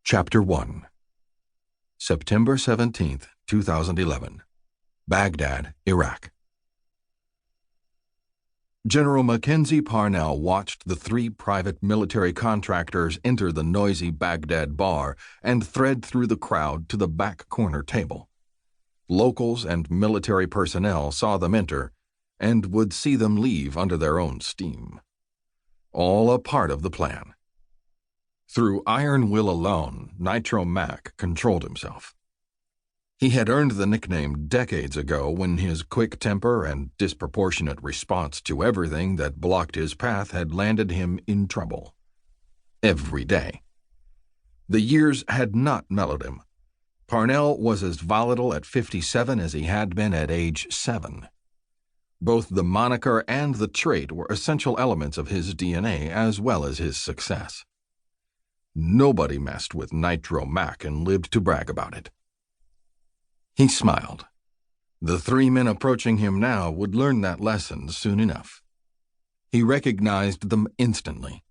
Chapter 1 September 17th, 2011 Baghdad, Iraq. General Mackenzie Parnell watched the three private military contractors enter the noisy Baghdad bar and thread through the crowd to the back corner table. Locals and military personnel saw them enter and would see them leave under their own steam. All a part of the plan. Through iron will alone, Nitro Mac controlled himself. He had earned the nickname decades ago when his quick temper and disproportionate response to everything that blocked his path had landed him in trouble. Every day. The years had not mellowed him. Parnell was as volatile at 57 as he had been at age 7. Both the moniker and the trait were essential elements of his DNA as well as his success. Nobody messed with Nitro Mac and lived to brag about it. He smiled. The three men approaching him now would learn that lesson soon enough. He recognized them instantly.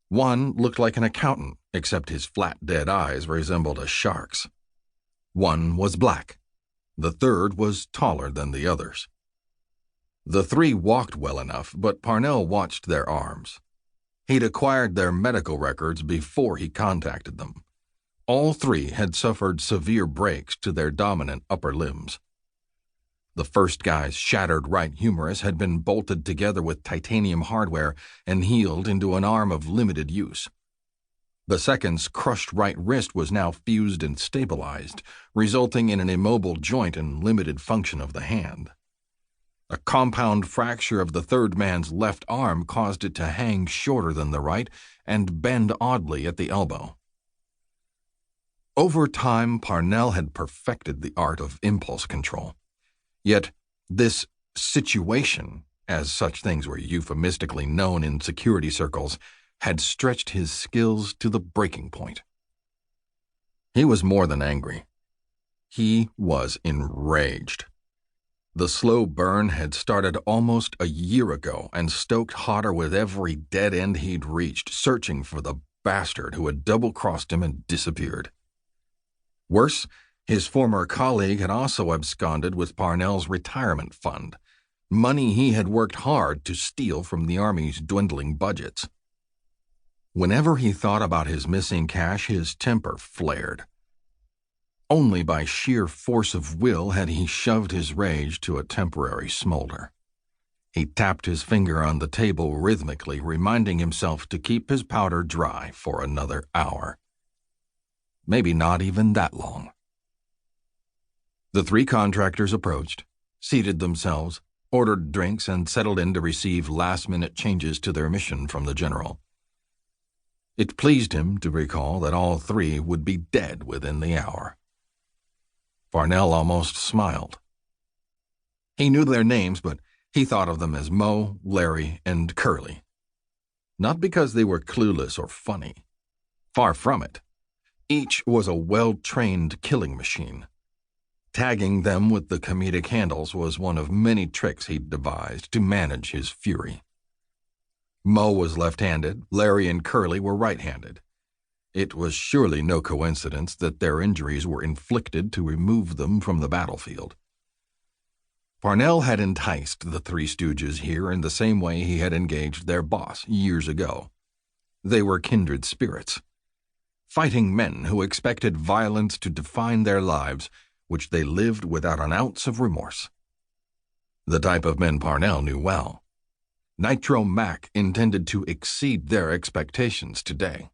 One looked like an accountant, except his flat, dead eyes resembled a shark's. One was black. The third was taller than the others. The three walked well enough, but Parnell watched their arms. He'd acquired their medical records before he contacted them. All three had suffered severe breaks to their dominant upper limbs. The first guy's shattered right humerus had been bolted together with titanium hardware and healed into an arm of limited use. The second's crushed right wrist was now fused and stabilized, resulting in an immobile joint and limited function of the hand. A compound fracture of the third man's left arm caused it to hang shorter than the right and bend oddly at the elbow. Over time, Parnell had perfected the art of impulse control. Yet, this situation, as such things were euphemistically known in security circles, had stretched his skills to the breaking point. He was more than angry. He was enraged. The slow burn had started almost a year ago and stoked hotter with every dead end he'd reached, searching for the bastard who had double-crossed him and disappeared. Worse, his former colleague had also absconded with Parnell's retirement fund, money he had worked hard to steal from the Army's dwindling budgets. Whenever he thought about his missing cash, his temper flared. Only by sheer force of will had he shoved his rage to a temporary smolder. He tapped his finger on the table rhythmically, reminding himself to keep his powder dry for another hour. Maybe not even that long. The three contractors approached, seated themselves, ordered drinks, and settled in to receive last-minute changes to their mission from the general. It pleased him to recall that all three would be dead within the hour. Parnell almost smiled. He knew their names, but he thought of them as Mo, Larry, and Curly. Not because they were clueless or funny. Far from it. Each was a well-trained killing machine. Tagging them with the comedic handles was one of many tricks he'd devised to manage his fury. Mo was left-handed, Larry and Curly were right-handed. It was surely no coincidence that their injuries were inflicted to remove them from the battlefield. Parnell had enticed the Three Stooges here in the same way he had engaged their boss years ago. They were kindred spirits. Fighting men who expected violence to define their lives, which they lived without an ounce of remorse. The type of men Parnell knew well. Nitro Mac intended to exceed their expectations today.